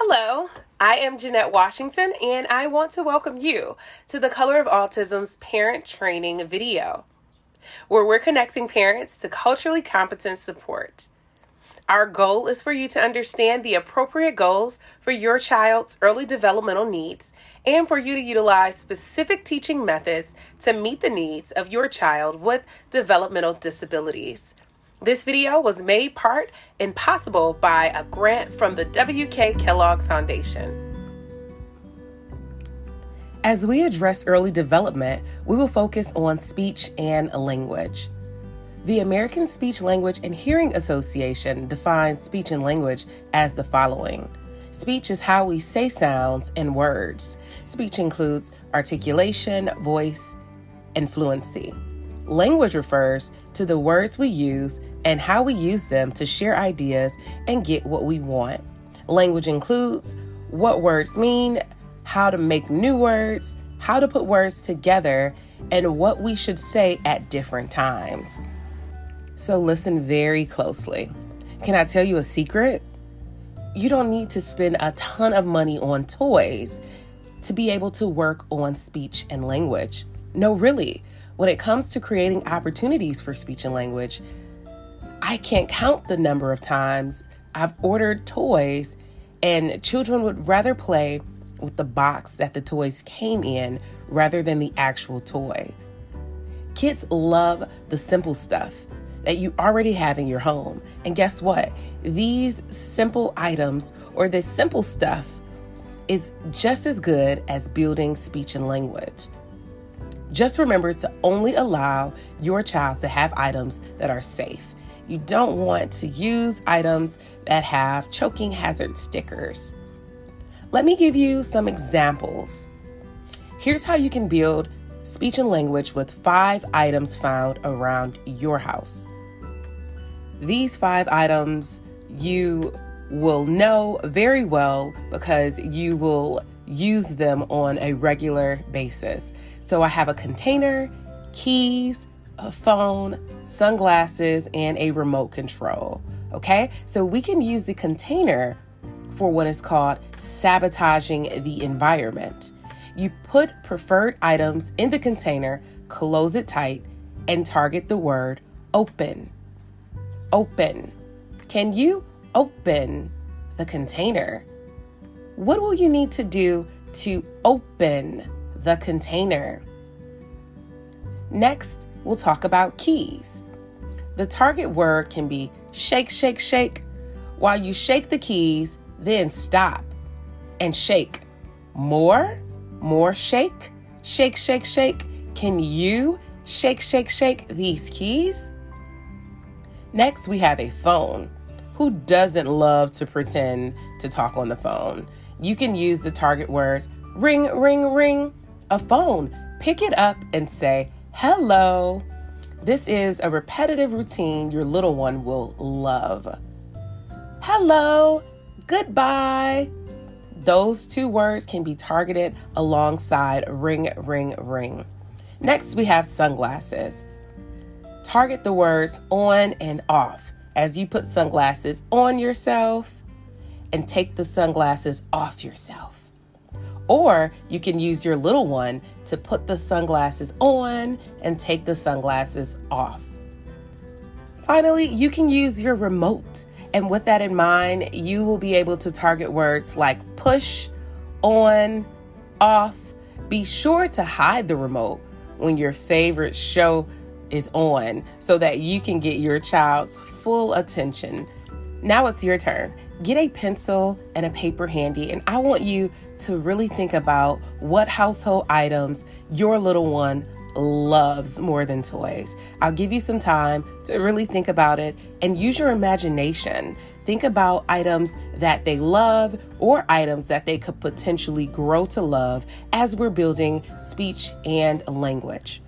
Hello, I am Jeanette Washington, and I want to welcome you to the Color of Autism's Parent Training video, where we're connecting parents to culturally competent support. Our goal is for you to understand the appropriate goals for your child's early developmental needs and for you to utilize specific teaching methods to meet the needs of your child with developmental disabilities. This video was made part and possible by a grant from the W.K. Kellogg Foundation. As we address early development, we will focus on speech and language. The American Speech, Language, and Hearing Association defines speech and language as the following. Speech is how we say sounds and words. Speech includes articulation, voice, and fluency. Language refers to the words we use and how we use them to share ideas and get what we want. Language includes what words mean, how to make new words, how to put words together, and what we should say at different times. So listen very closely. Can I tell you a secret? You don't need to spend a ton of money on toys to be able to work on speech and language. No, really. When it comes to creating opportunities for speech and language, I can't count the number of times I've ordered toys and children would rather play with the box that the toys came in rather than the actual toy. Kids love the simple stuff that you already have in your home. And guess what? These simple items or this simple stuff is just as good as building speech and language. Just remember to only allow your child to have items that are safe. You don't want to use items that have choking hazard stickers. Let me give you some examples. Here's how you can build speech and language with 5 items found around your house. These 5 items you will know very well because you will use them on a regular basis. So I have a container, keys, a phone, sunglasses, and a remote control. Okay, so we can use the container for what is called sabotaging the environment. You put preferred items in the container, close it tight, and target the word open. Open. Can you open the container? What will you need to do to open the container? Next, we'll talk about keys. The target word can be shake, shake, shake. While you shake the keys, then stop and shake. More shake, shake, shake, shake. Can you shake, shake, shake these keys? Next, we have a phone. Who doesn't love to pretend to talk on the phone? You can use the target words ring, ring, ring. A phone. Pick it up and say, hello. This is a repetitive routine your little one will love. Hello, goodbye. Those 2 words can be targeted alongside ring, ring, ring. Next, we have sunglasses. Target the words on and off as you put sunglasses on yourself and take the sunglasses off yourself. Or you can use your little one to put the sunglasses on and take the sunglasses off. Finally, you can use your remote. And with that in mind, you will be able to target words like push, on, off. Be sure to hide the remote when your favorite show is on so that you can get your child's full attention. Now it's your turn. Get a pencil and a paper handy, and I want you to really think about what household items your little one loves more than toys. I'll give you some time to really think about it and use your imagination. Think about items that they love or items that they could potentially grow to love as we're building speech and language.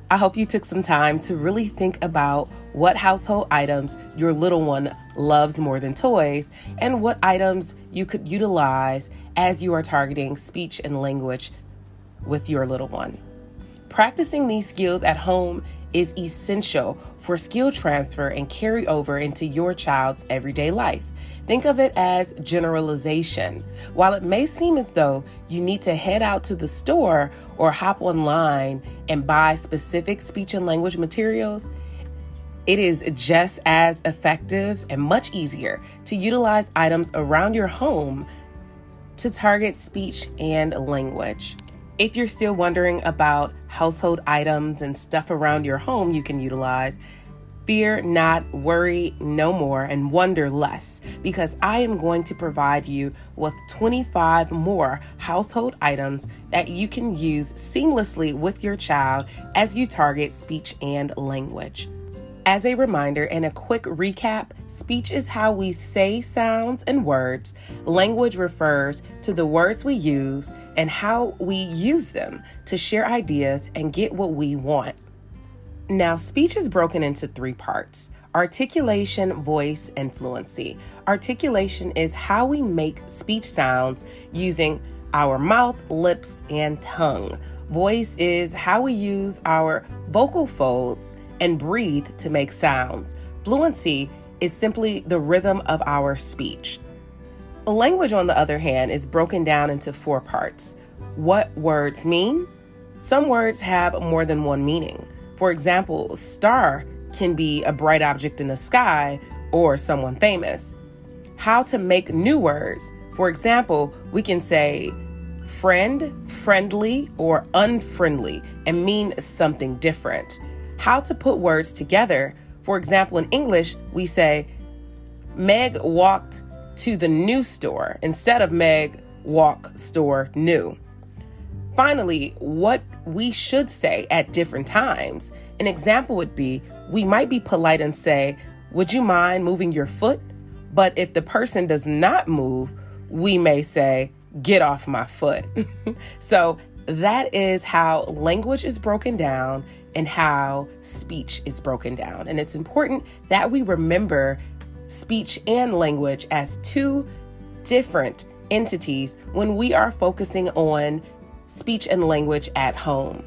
I hope you took some time to really think about what household items your little one loves more than toys and what items you could utilize as you are targeting speech and language with your little one. Practicing these skills at home is essential for skill transfer and carry over into your child's everyday life. Think of it as generalization. While it may seem as though you need to head out to the store or hop online and buy specific speech and language materials, it is just as effective and much easier to utilize items around your home to target speech and language. If you're still wondering about household items and stuff around your home you can utilize, fear not, worry no more, and wonder less, because I am going to provide you with 25 more household items that you can use seamlessly with your child as you target speech and language. As a reminder and a quick recap, speech is how we say sounds and words. Language refers to the words we use and how we use them to share ideas and get what we want. Now, speech is broken into 3 parts: articulation, voice, and fluency. Articulation is how we make speech sounds using our mouth, lips, and tongue. Voice is how we use our vocal folds and breathe to make sounds. Fluency is simply the rhythm of our speech. Language, on the other hand, is broken down into 4 parts. What words mean? Some words have more than one meaning. For example, star can be a bright object in the sky or someone famous. How to make new words. For example, we can say friend, friendly, or unfriendly and mean something different. How to put words together. For example, in English, we say, Meg walked to the new store instead of Meg walk store new. Finally, what we should say at different times. An example would be, we might be polite and say, would you mind moving your foot? But if the person does not move, we may say, get off my foot. So that is how language is broken down and how speech is broken down. And it's important that we remember speech and language as 2 different entities when we are focusing on speech and language at home.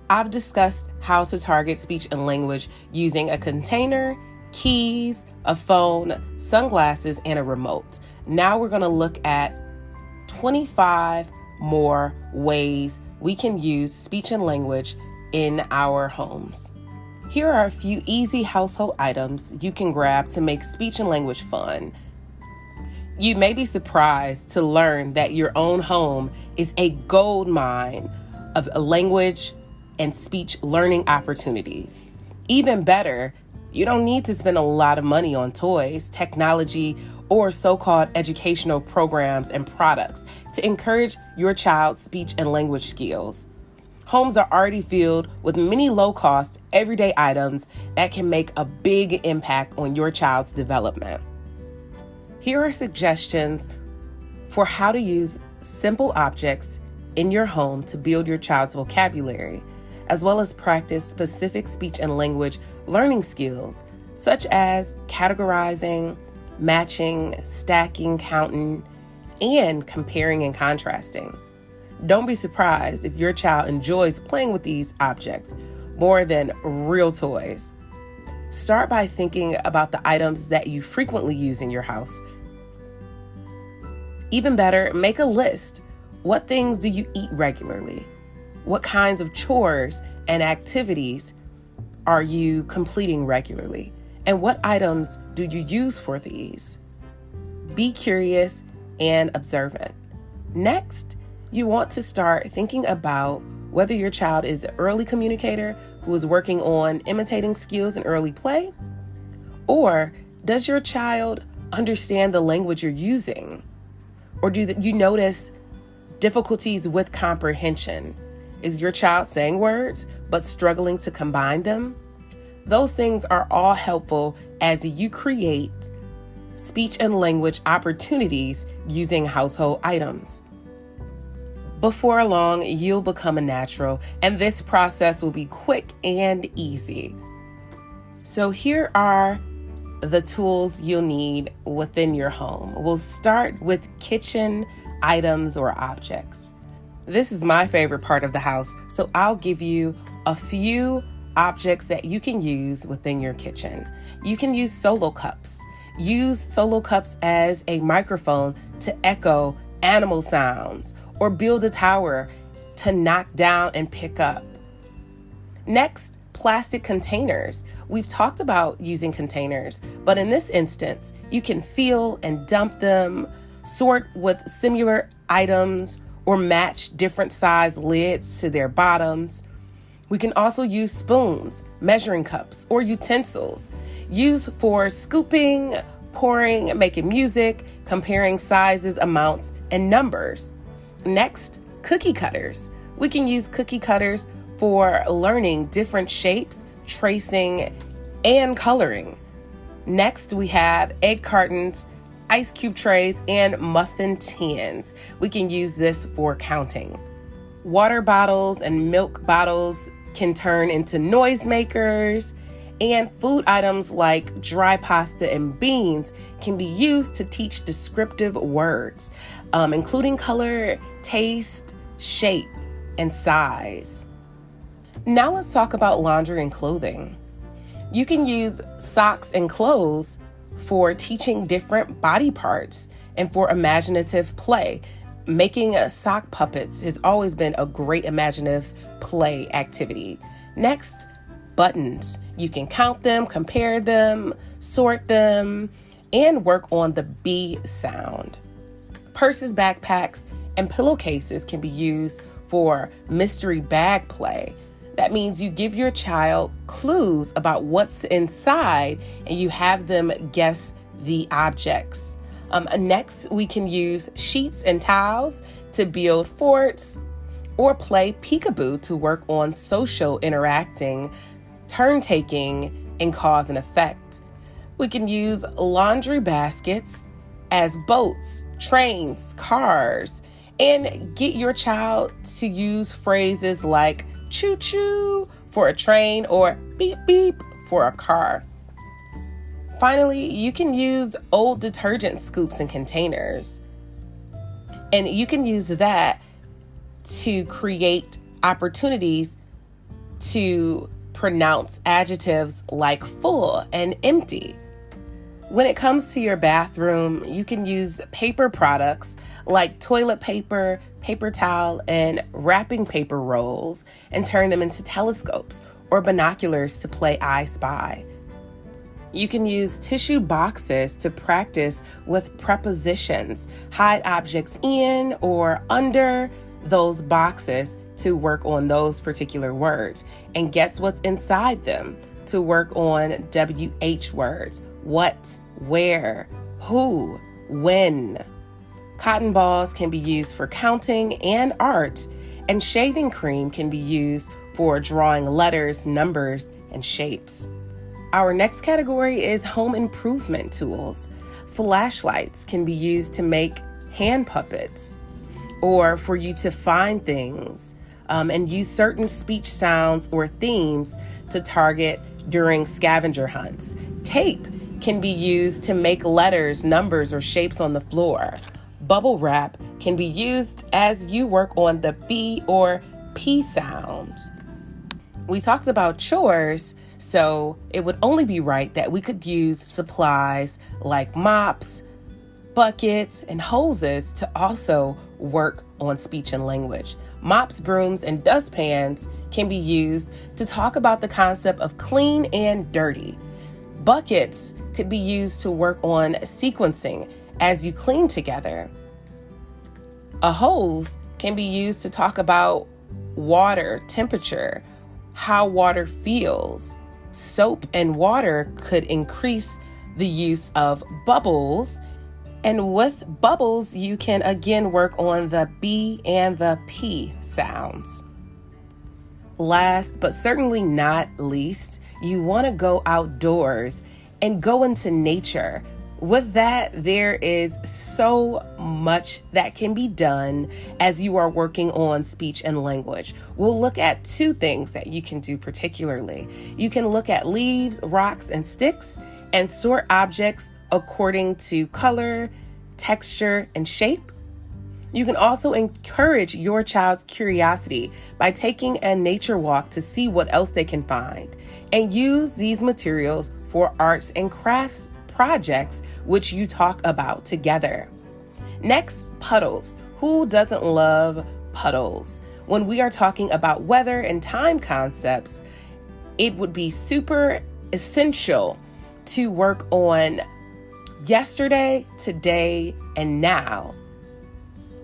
I've discussed how to target speech and language using a container, keys, a phone, sunglasses, and a remote. Now we're going to look at 25 more ways we can use speech and language in our homes. Here are a few easy household items you can grab to make speech and language fun. You may be surprised to learn that your own home is a gold mine of language and speech learning opportunities. Even better, you don't need to spend a lot of money on toys, technology, or so-called educational programs and products to encourage your child's speech and language skills. Homes are already filled with many low-cost, everyday items that can make a big impact on your child's development. Here are suggestions for how to use simple objects in your home to build your child's vocabulary, as well as practice specific speech and language learning skills, such as categorizing, matching, stacking, counting, and comparing and contrasting. Don't be surprised if your child enjoys playing with these objects more than real toys. Start by thinking about the items that you frequently use in your house. Even better, make a list. What things do you eat regularly? What kinds of chores and activities are you completing regularly? And what items do you use for these? Be curious and observant. Next, you want to start thinking about whether your child is an early communicator who is working on imitating skills in early play, or does your child understand the language you're using? Or do you notice difficulties with comprehension? Is your child saying words but struggling to combine them? Those things are all helpful as you create speech and language opportunities using household items. Before long, you'll become a natural, and this process will be quick and easy. So here are the tools you'll need within your home. We'll start with kitchen items or objects. This is my favorite part of the house, so I'll give you a few objects that you can use within your kitchen. You can use solo cups. Use solo cups as a microphone to echo animal sounds, or build a tower to knock down and pick up. Next, plastic containers. We've talked about using containers, but in this instance, you can fill and dump them, sort with similar items, or match different size lids to their bottoms. We can also use spoons, measuring cups, or utensils used for scooping, pouring, making music, comparing sizes, amounts, and numbers. Next, cookie cutters. We can use cookie cutters for learning different shapes, tracing, and coloring. Next, we have egg cartons, ice cube trays, and muffin tins. We can use this for counting. Water bottles and milk bottles can turn into noisemakers, and food items like dry pasta and beans can be used to teach descriptive words, including color, taste, shape, and size. Now let's talk about laundry and clothing. You can use socks and clothes for teaching different body parts and for imaginative play. Making sock puppets has always been a great imaginative play activity. Next, buttons. You can count them, compare them, sort them, and work on the B sound. Purses, backpacks, and pillowcases can be used for mystery bag play. That means you give your child clues about what's inside and you have them guess the objects. Next, we can use sheets and towels to build forts, or play peekaboo to work on social interacting, turn-taking, and cause and effect. We can use laundry baskets as boats, trains, cars, and get your child to use phrases like choo-choo for a train or beep-beep for a car. Finally, you can use old detergent scoops and containers. And you can use that to create opportunities to pronounce adjectives like full and empty. When it comes to your bathroom, you can use paper products like toilet paper, paper towel, and wrapping paper rolls and turn them into telescopes or binoculars to play I Spy. You can use tissue boxes to practice with prepositions, hide objects in or under those boxes to work on those particular words, and guess what's inside them to work on WH words: what, where, who, when. Cotton balls can be used for counting and art, and shaving cream can be used for drawing letters, numbers, and shapes. Our next category is home improvement tools. Flashlights can be used to make hand puppets or for you to find things, and use certain speech sounds or themes to target during scavenger hunts. Tape can be used to make letters, numbers, or shapes on the floor. Bubble wrap can be used as you work on the B or P sounds. We talked about chores, so it would only be right that we could use supplies like mops, buckets, and hoses to also work on speech and language. Mops, brooms, and dustpans can be used to talk about the concept of clean and dirty. Buckets could be used to work on sequencing as you clean together. A hose can be used to talk about water, temperature, how water feels. Soap and water could increase the use of bubbles. And with bubbles, you can again work on the B and the P sounds. Last, but certainly not least, you want to go outdoors and go into nature. With that, there is so much that can be done as you are working on speech and language. We'll look at two things that you can do particularly. You can look at leaves, rocks, and sticks and sort objects according to color, texture, and shape. You can also encourage your child's curiosity by taking a nature walk to see what else they can find, and use these materials for arts and crafts projects which you talk about together. Next, puddles. Who doesn't love puddles? When we are talking about weather and time concepts, it would be super essential to work on yesterday, today, and now,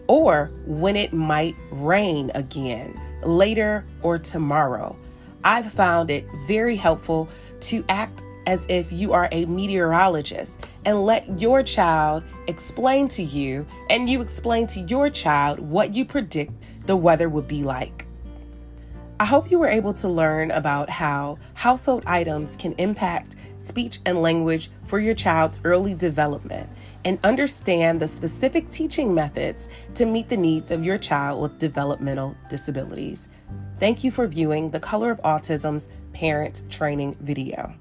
or when it might rain again, later or tomorrow. I've found it very helpful to act as if you are a meteorologist and let your child explain to you and you explain to your child what you predict the weather would be like. I hope you were able to learn about how household items can impact speech and language for your child's early development and understand the specific teaching methods to meet the needs of your child with developmental disabilities. Thank you for viewing the Color of Autism's parent training video.